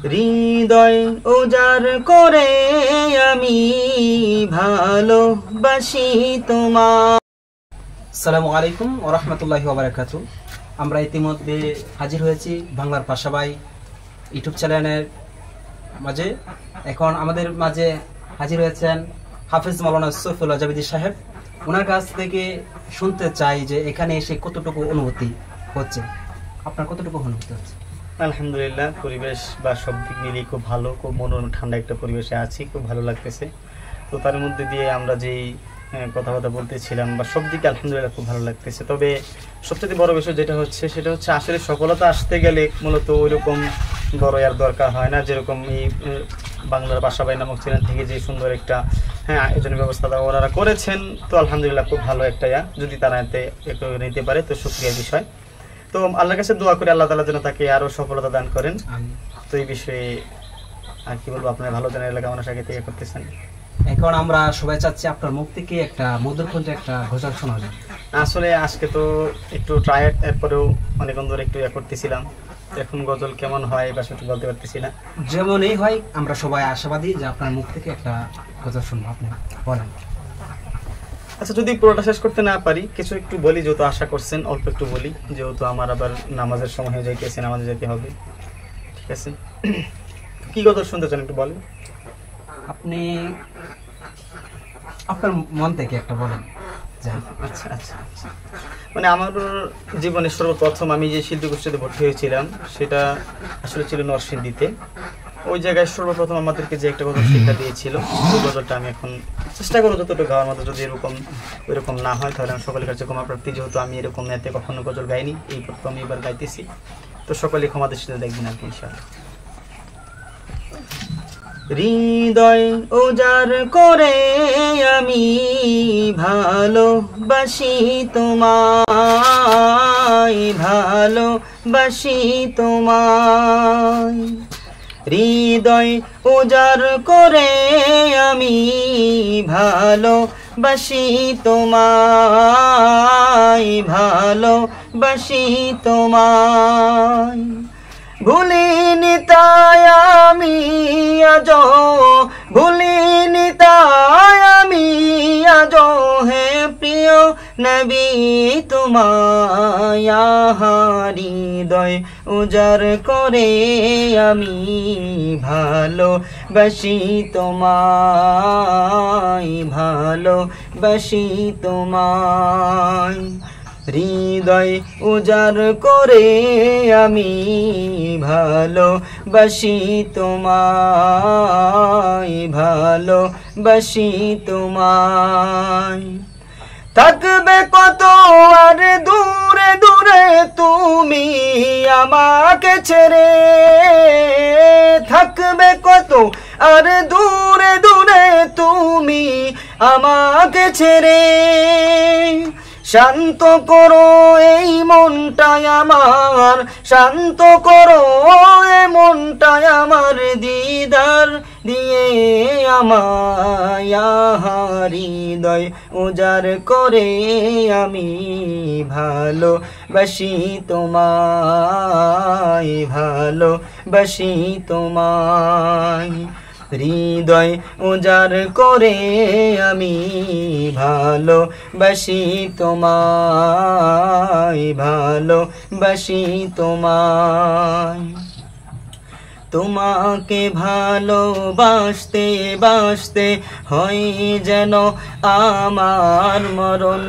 হৃদয় উজাড় করে আমি ভালোবাসি তোমার। আসসালামু আলাইকুম ওয়া রাহমাতুল্লাহি ওয়া বারাকাতুহু। আমরা ইতিমধ্যে হাজির হয়েছি বাংলার পাশাবাই ইউটিউব চ্যানেলের মাঝে। এখন আমাদের মাঝে হাজির হয়েছেন হাফেজ মাওলানা সৈফুল্লাহ জাবিদি সাহেব। ওনার কাছ থেকে শুনতে চাই যে এখানে এসে কতটুকু অনুভূতি হচ্ছে, আপনার কতটুকু অনুভূতি হচ্ছে? আলহামদুলিল্লাহ, পরিবেশ বা সব দিক মিলিয়ে খুব ভালো, খুব মনোরম ঠান্ডা একটা পরিবেশে আছি, খুব ভালো লাগতেছে। তো তার মধ্যে দিয়ে আমরা যেই কথাবার্তা বলতেছিলাম বা সব দিকে আলহামদুলিল্লাহ খুব ভালো লাগতেছে। তবে সবচেয়ে বড় বিষয় যেটা হচ্ছে সেটা হচ্ছে আসলে সফলতা আসতে গেলে মূলত ওইরকম বড় আর দরকার হয় না, যেরকম এই বাংলার পাশাবাই নামক চ্যানেল থেকে যে সুন্দর একটা আয়োজনের ব্যবস্থা ওনারা করেছেন। তো আলহামদুলিল্লাহ খুব ভালো একটা যদি তারা এতে নিতে পারে তো শুকরিয়ার বিষয়। তো আল্লাহর কাছে দোয়া করি আল্লাহ তাআলা যেন তাকে আরো সফলতা দান করেন। তো এই বিষয়ে আর কি বলবো, আপনারা ভালো জানেন এলাকা মানুষ আগে থেকে করতেছেন। এখন আমরা সবাই চাচ্ছি আপনার মুখ থেকে একটা মধুর কণ্ঠে একটা গজল শোনা যায়। আসলে আজকে তো একটু ট্রায়ার্ড, এরপরেও অনেকক্ষণ ধরে একটু করতেছিলাম, এখন গজল কেমন হয় বা সেটা বলতে পারতেছি না। যেমনই হয় আমরা সবাই আশাবাদী যে আপনার মুখ থেকে একটা গজল শুনবো, আপনি বলেন। আচ্ছা, যদি পুরোটা শেষ করতে না পারি কিছু একটু বলি, যেহেতু আশা করছেন অল্প একটু বলি, যেহেতু আমার আবার নামাজের সময় হয়ে যাইতেছে, নামাজে যেতে হবে। ঠিক আছে, কি গজল শুনতে চান একটু বলেন। আপনি আপনার মন থেকে একটা বলেন। আচ্ছা আচ্ছা আচ্ছা, মানে আমার জীবনে সর্বপ্রথম আমি যে শিল্পী গোষ্ঠীতে ভর্তি হয়েছিলাম সেটা আসলে ছিল নরসিংদীতে। ওই জায়গায় সর্বপ্রথম আমাদেরকে যে একটা গজল শিক্ষা দিয়েছিল, ওই গজলটা আমি এখন চেষ্টা করবো যতটুকু গাওয়ার মতো। যদি ওইরকম না হয় তাহলে আমি সকলের কাছে ক্ষমা প্রার্থী, যেহেতু আমি এরকম এতে কখনো গজল গাইনি, এই প্রথম আমি এবার গাইতেছি। তো সকলে ক্ষমা দৃষ্টিতে দেখবেন আর কি ইনশাআল্লাহ। হৃদয় উজাড় করে আমি ভালোবাসি তোমায়, ভালোবাসি তোমায়। হৃদয় উজাড় করে আমি ভালোবাসি তোমায়, ভালোবাসি তোমায়। ভুলিনি তাই আমি আজো, ভুলিনি তাই আমি আজো হে প্রিয় নবী তোমায়। হৃদয় উজাড় করে আমি ভালোবাসি তোমায়, ভালোবাসি তোমায়। হৃদয় উজাড় করে আমি ভালোবাসি তোমায়, ভালোবাসি তোমায়। থাকবে কত আর দূরে দূরে তুমি আমাকে ছেড়ে, থাকবে কত আর দূরে দূরে তুমি আমাকে ছেড়ে। শান্ত করো এই মনটাই আমার, শান্ত করো এই মনটাই আমার, দিদার দিয়ে আমায়। হৃদয় উজাড় করে আমি ভালোবাসি তোমায়, ভালোবাসি তোমায়। হৃদয় উজাড় করে আমি ভালোবাসি তোমায়, ভালোবাসি তোমায়। তোমাকে ভালোবাসতে বাসতে হয় যেন আমার মরণ,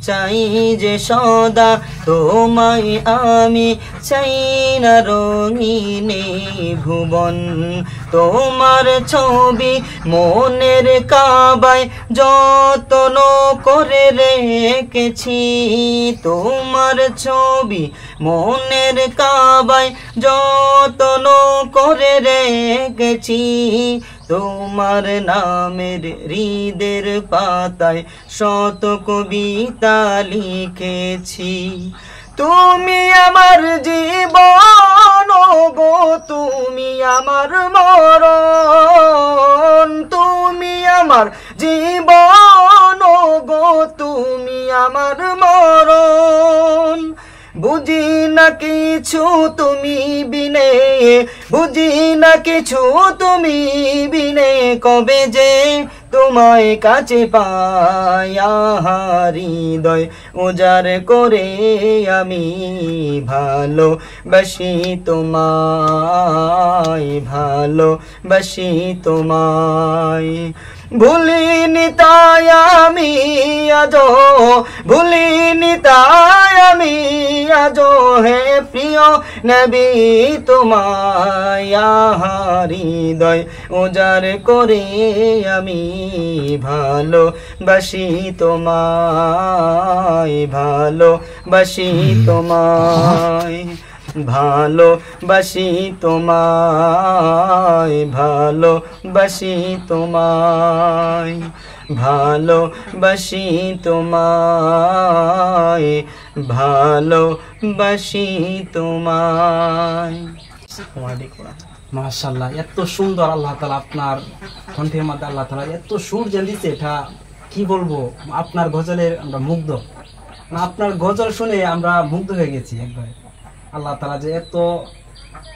চাই যে সদা তোমায় আমি, চাই না রঙিনে ভুবন। তোমার ছবি মনের কাবায় যত্ন করে রেখেছি, তোমার ছবি মনের কাবায় যত্ন করে রেখেছি। তোমার নামের হৃদের পাতায় শত কবিতা লিখেছি। তুমি আমার জীবন গো, তুমি আমার মরণ, তুমি আমার জীবন গো, তুমি আমার মরণ। বুঝি না কিছু তুমি বিনে, বুঝি না কিছু তুমি বিনে, কবে যে তোমায় কাছে পাই, হৃদয় উজাড় করে আমি ভালোবাসি তোমায়, ভালোবাসি তোমায়। ভুলিনি তাই আমি আজো, ভুলিনি তাই আমি আজো হে প্রিয় নবী তোমায়, হৃদয় উজাড় করে আমি ভালোবাসি তোমায়, ভালোবাসি তোমায়, ভালোবাসি তোমায়, ভালোবাসি তোমায়, ভালোবাসি তোমায়, ভালোবাসি তোমায়। মাশাআল্লাহ, এত সুন্দর আল্লাহ তাআলা আপনার কণ্ঠের মধ্যে আল্লাহ তাআলা এত সুর যে দিয়েছে, এটা কি বলবো। আপনার গজলের আমরা মুগ্ধ, আপনার গজল শুনে আমরা মুগ্ধ হয়ে গেছি একবার। আল্লাহ তাআলা যে এত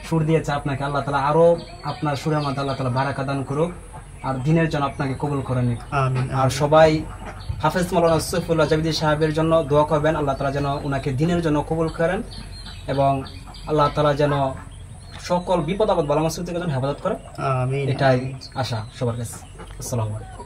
সুর দিয়েছে আপনাকে, আল্লাহ তাআলা আরো আপনার সুরের মধ্যে আল্লাহ তাআলা বারাকা দান করুক, আর দিনের জন্য আপনাকে কবুল করে নিক। আর সবাই হাফেজ মাওলানা সৈফুল্লাহ জাবিদি সাহেবের জন্য দোয়া করবেন, আল্লাহ তাআলা যেন উনাকে দিনের জন্য কবুল করেন, এবং আল্লাহ তাআলা যেন সকল বিপদ আপদ বালা মুসিবত থেকে যেন হেফাজত করে। এটাই আশা সবার কাছে। আসসালামু আলাইকুম।